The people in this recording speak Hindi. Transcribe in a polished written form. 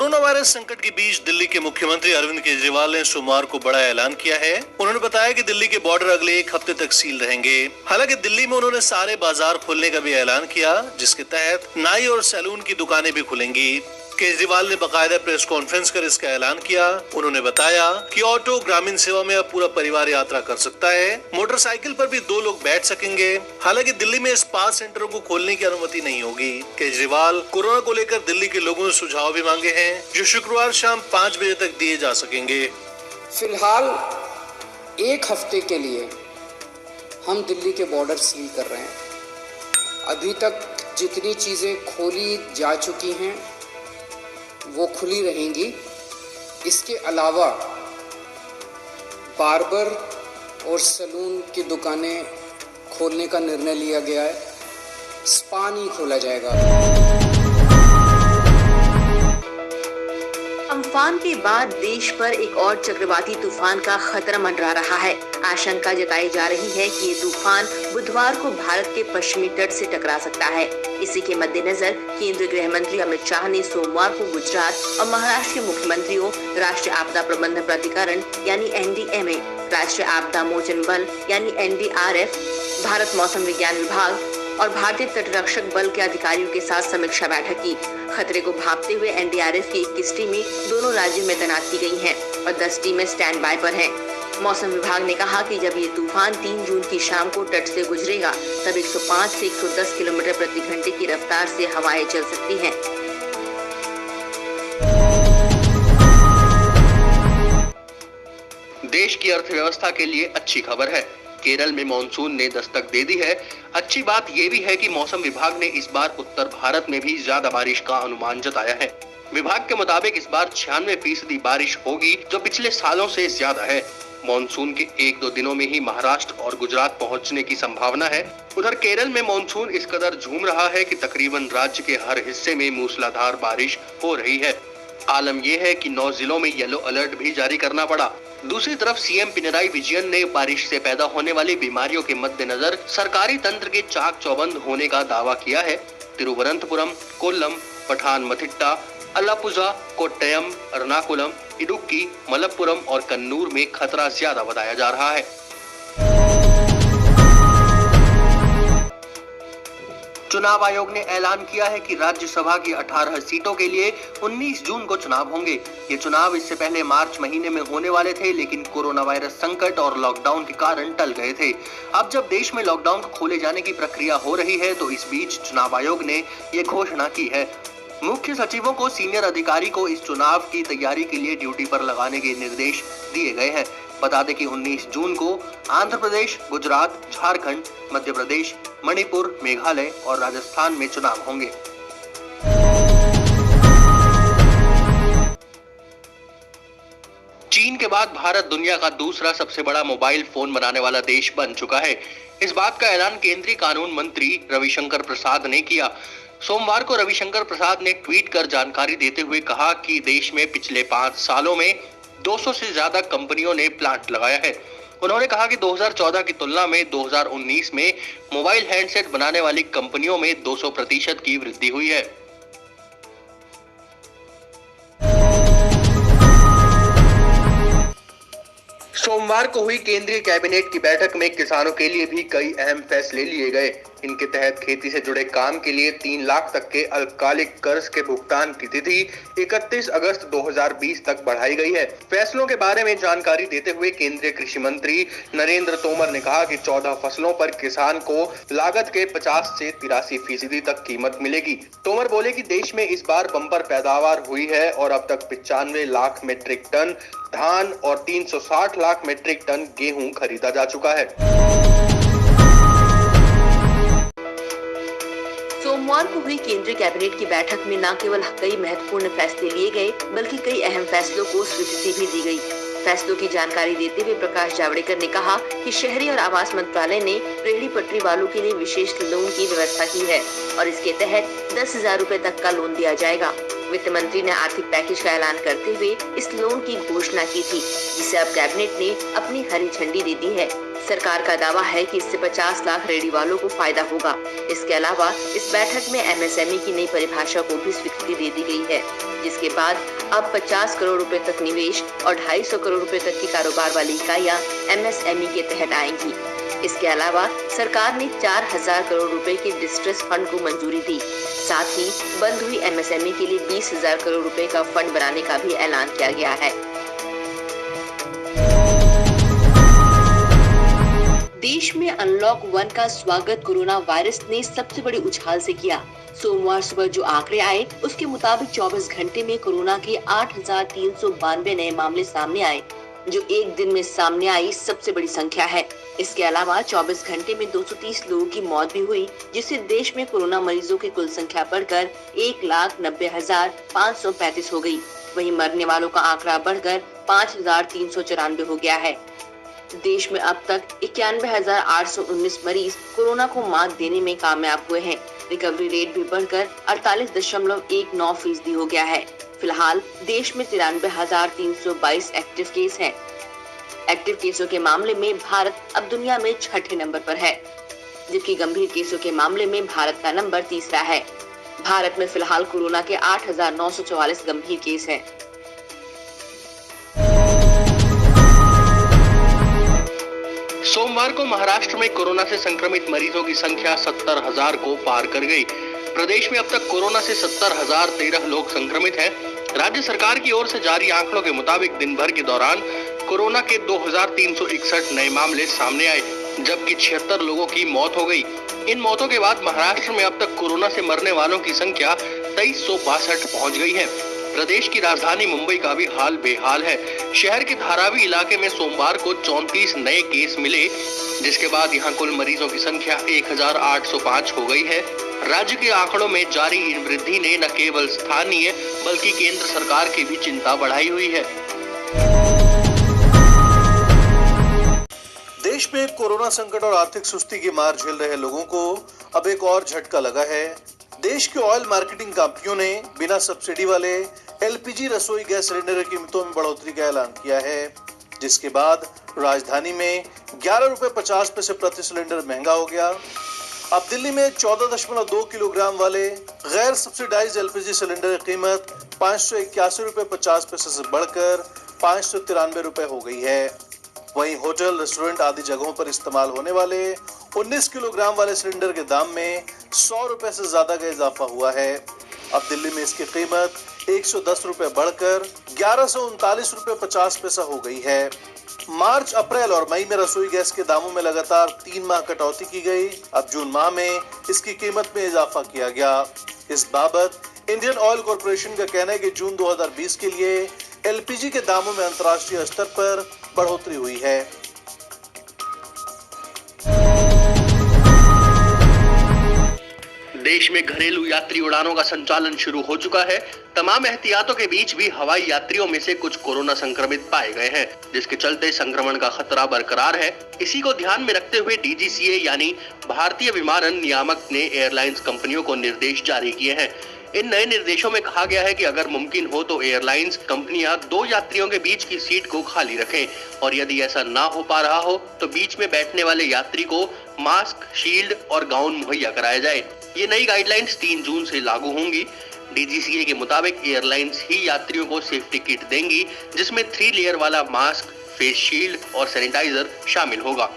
कोरोना वायरस संकट के बीच दिल्ली के मुख्यमंत्री अरविंद केजरीवाल ने सोमवार को बड़ा ऐलान किया है। उन्होंने बताया कि दिल्ली के बॉर्डर अगले एक हफ्ते तक सील रहेंगे। हालांकि दिल्ली में उन्होंने सारे बाजार खोलने का भी ऐलान किया, जिसके तहत नाई और सैलून की दुकानें भी खुलेंगी। केजरीवाल ने बाकायदा प्रेस कॉन्फ्रेंस कर इसका ऐलान किया। उन्होंने बताया कि ऑटो ग्रामीण सेवा में अब पूरा परिवार यात्रा कर सकता है। मोटरसाइकिल पर भी 2 लोग बैठ सकेंगे। हालांकि दिल्ली में स्पा सेंटरों को खोलने की अनुमति नहीं होगी। केजरीवाल कोरोना को लेकर दिल्ली के लोगों से सुझाव भी मांगे हैं, जो शुक्रवार शाम 5 बजे तक दिए जा सकेंगे। फिलहाल 1 हफ्ते के लिए हम दिल्ली के बॉर्डर सील कर रहे हैं। अभी तक जितनी चीजें खोली जा चुकी हैं वो खुली रहेंगी। इसके अलावा बार्बर और सैलून की दुकानें खोलने का निर्णय लिया गया है। स्पा नहीं खोला जाएगा। अम्फान के बाद देश पर एक और चक्रवाती तूफान का खतरा मंडरा रहा है। आशंका जताई जा रही है कि ये तूफान बुधवार को भारत के पश्चिमी तट से टकरा सकता है। इसी के मद्देनजर केंद्रीय गृह मंत्री अमित शाह ने सोमवार को गुजरात और महाराष्ट्र के मुख्यमंत्रियों, राष्ट्रीय आपदा प्रबंधन प्राधिकरण यानी NDMA, राष्ट्रीय आपदा मोचन बल यानी NDRF, भारत मौसम विज्ञान विभाग और भारतीय तटरक्षक बल के अधिकारियों के साथ समीक्षा बैठक की। खतरे को भांपते हुए NDRF की 21 टीमें दोनों राज्यों में तैनात की गई हैं और 10 टीमें स्टैंड बाय पर हैं। मौसम विभाग ने कहा कि जब ये तूफान 3 जून की शाम को तट से गुजरेगा, तब 105 से 110 किलोमीटर प्रति घंटे की रफ्तार से हवाएं चल सकती हैं। देश की अर्थव्यवस्था के लिए अच्छी खबर है। केरल में मानसून ने दस्तक दे दी है। अच्छी बात ये भी है कि मौसम विभाग ने इस बार उत्तर भारत में भी ज्यादा बारिश का अनुमान जताया है। विभाग के मुताबिक इस बार 96% बारिश होगी, जो पिछले सालों से ज्यादा है। मानसून के 1-2 दिनों में ही महाराष्ट्र और गुजरात पहुंचने की संभावना है। उधर केरल में मानसून इस कदर झूम रहा है कि तकरीबन राज्य के हर हिस्से में मूसलाधार बारिश हो रही है। आलम यह है कि 9 जिलों में येलो अलर्ट भी जारी करना पड़ा। दूसरी तरफ सीएम पिनराई विजयन ने बारिश से पैदा होने वाली बीमारियों के मद्देनजर सरकारी तंत्र के चाक चौबंद होने का दावा किया है। तिरुवनंतपुरम, कोल्लम, पठानमथिट्टा, अलापुझा, कोट्टयम, एर्नाकुलम, इडुक्की, मलप्पुरम और कन्नूर में खतरा ज्यादा बताया जा रहा है। चुनाव आयोग ने ऐलान किया है कि राज्यसभा की 18 सीटों के लिए 19 जून को चुनाव होंगे। ये चुनाव इससे पहले मार्च महीने में होने वाले थे, लेकिन कोरोना वायरस संकट और लॉकडाउन के कारण टल गए थे। अब जब देश में लॉकडाउन खोले जाने की प्रक्रिया हो रही है, तो इस बीच चुनाव आयोग ने ये घोषणा की है। मुख्य सचिवों को सीनियर अधिकारी को इस चुनाव की तैयारी के लिए ड्यूटी पर लगाने के निर्देश दिए गए हैं। बता दें कि 19 जून को आंध्र प्रदेश, गुजरात, झारखंड, मध्य प्रदेश, मणिपुर, मेघालय और राजस्थान में चुनाव होंगे। चीन के बाद भारत दुनिया का दूसरा सबसे बड़ा मोबाइल फोन बनाने वाला देश बन चुका है। इस बात का ऐलान केंद्रीय कानून मंत्री रविशंकर प्रसाद ने किया। सोमवार को रविशंकर प्रसाद ने ट्वीट कर जानकारी देते हुए कहा कि देश में पिछले 5 सालों में 200 से ज्यादा कंपनियों ने प्लांट लगाया है। उन्होंने कहा कि 2014 की तुलना में 2019 में मोबाइल हैंडसेट बनाने वाली कंपनियों में 200% की वृद्धि हुई है। सोमवार को हुई केंद्रीय कैबिनेट की बैठक में किसानों के लिए भी कई अहम फैसले लिए गए। इनके तहत खेती से जुड़े काम के लिए 3 लाख तक के अल्पकालिक कर्ज के भुगतान की तिथि 31 अगस्त 2020 तक बढ़ाई गई है। फैसलों के बारे में जानकारी देते हुए केंद्रीय कृषि मंत्री नरेंद्र तोमर ने कहा कि 14 फसलों पर किसान को लागत के 50 से 83% तक कीमत मिलेगी। तोमर बोले कि देश में इस बार बम्पर पैदावार हुई है और अब तक 95 लाख मीट्रिक टन धान और 360 लाख मीट्रिक टन गेहूं खरीदा जा चुका है। सोमवार को हुई केंद्रीय कैबिनेट की बैठक में न केवल कई महत्वपूर्ण फैसले लिए गए, बल्कि कई अहम फैसलों को स्वीकृति भी दी गई। फैसलों की जानकारी देते हुए प्रकाश जावड़ेकर ने कहा कि शहरी और आवास मंत्रालय ने रेहड़ी पटरी वालों के लिए विशेष लोन की व्यवस्था की है और इसके तहत 10,000 रुपए तक का लोन दिया जाएगा। वित्त मंत्री ने आर्थिक पैकेज का ऐलान करते हुए इस लोन की घोषणा की थी, जिसे अब कैबिनेट ने अपनी हरी झंडी दे दी है। सरकार का दावा है कि इससे 50 लाख रेहड़ी वालों को फायदा होगा। इसके अलावा इस बैठक में एमएसएमई की नई परिभाषा को भी स्वीकृति दे दी गई है, जिसके बाद अब 50 करोड़ रुपए तक निवेश और 250 करोड़ रुपए तक की कारोबार वाली इकाइयां एमएसएमई के तहत आएंगी। इसके अलावा सरकार ने 4000 करोड़ रुपए के डिस्ट्रेस फंड को मंजूरी दी। साथ ही बंद हुई एमएसएमई के लिए 20,000 करोड़ रुपए का फंड बनाने का भी ऐलान किया गया है। देश में अनलॉक 1 का स्वागत कोरोना वायरस ने सबसे बड़ी उछाल से किया। सोमवार सुबह जो आंकड़े आए उसके मुताबिक 24 घंटे में कोरोना के 8,392 नए मामले सामने आए, जो एक दिन में सामने आई सबसे बड़ी संख्या है। इसके अलावा 24 घंटे में 230 लोगों की मौत भी हुई, जिससे देश में कोरोना मरीजों की कुल संख्या बढ़कर 1,90,535 हो गई। वहीं मरने वालों का आंकड़ा बढ़कर 5,394 हो गया है। देश में अब तक 91,819 मरीज कोरोना को मात देने में कामयाब हुए हैं। रिकवरी रेट भी बढ़कर 48.19% हो गया है। फिलहाल देश में 93,322 एक्टिव केस हैं। एक्टिव केसों के मामले में भारत अब दुनिया में 6ठे नंबर पर है, जबकि गंभीर केसों के मामले में भारत का नंबर 3रा है। भारत में फिलहाल कोरोना के 8,944 गंभीर केस हैं। सोमवार को महाराष्ट्र में कोरोना से संक्रमित मरीजों की संख्या 70,000 को पार कर गई। प्रदेश में अब तक कोरोना से 70,013 लोग संक्रमित हैं। राज्य सरकार की ओर से जारी आंकड़ों के मुताबिक दिन भर के दौरान कोरोना के 2,361 नए मामले सामने आए, जबकि 76 लोगों की मौत हो गई। इन मौतों के बाद महाराष्ट्र में अब तक कोरोना से मरने वालों की संख्या 2362 पहुंच गई है। प्रदेश की राजधानी मुंबई का भी हाल बेहाल है। शहर के धारावी इलाके में सोमवार को 34 नए केस मिले, जिसके बाद यहां कुल मरीजों की संख्या 1,805 हो गई है। राज्य के आंकड़ों में जारी इन वृद्धि ने न केवल स्थानीय बल्कि केंद्र सरकार की भी चिंता बढ़ाई हुई है। देश में कोरोना संकट और आर्थिक सुस्ती की मार झेल रहे लोगों को अब एक और झटका लगा है। देश के ऑयल मार्केटिंग कंपनियों ने बिना सब्सिडी वाले एलपीजी रसोई गैस सिलेंडर की कीमतों में बढ़ोतरी का ऐलान किया है, जिसके बाद राजधानी में 11.50 रुपए प्रति सिलेंडर महंगा हो गया। अब दिल्ली में 14.2 किलोग्राम वाले गैर सब्सिडाइज्ड एलपीजी सिलेंडर की कीमत 581 रुपए 50 पैसे से बढ़कर 593 रुपए हो गई है। वहीं होटल, रेस्टोरेंट आदि जगहों पर इस्तेमाल होने वाले 19 किलोग्राम वाले सिलेंडर के दाम में 100 रुपए से ज्यादा का इजाफा हुआ है। अब दिल्ली में इसकी कीमत 110 रुपए बढ़कर 1139 रुपए 50 पैसा हो गई है। मार्च, अप्रैल और मई में रसोई गैस के दामों में लगातार 3 माह कटौती की गई। अब जून माह में इसकी कीमत में इजाफा किया गया। इस बाबत इंडियन ऑयल कॉर्पोरेशन का कहना है कि जून 2020 के लिए एलपीजी के दामों में अंतर्राष्ट्रीय स्तर पर बढ़ोतरी हुई है। देश में घरेलू यात्री उड़ानों का संचालन शुरू हो चुका है। तमाम एहतियातों के बीच भी हवाई यात्रियों में से कुछ कोरोना संक्रमित पाए गए हैं, जिसके चलते संक्रमण का खतरा बरकरार है। इसी को ध्यान में रखते हुए डीजीसीए यानी भारतीय विमानन नियामक ने एयरलाइंस कंपनियों को निर्देश जारी किए हैं। इन नए निर्देशों में कहा गया है कि अगर मुमकिन हो तो एयरलाइंस कंपनियां 2 यात्रियों के बीच की सीट को खाली रखें, और यदि ऐसा ना हो पा रहा हो तो बीच में बैठने वाले यात्री को मास्क, शील्ड और गाउन मुहैया कराया जाए। ये नई गाइडलाइंस 3 जून से लागू होंगी। डीजीसीए के मुताबिक एयरलाइंस ही यात्रियों को सेफ्टी किट देंगी, जिसमें 3 लेयर वाला मास्क, फेस शील्ड और सैनिटाइजर शामिल होगा।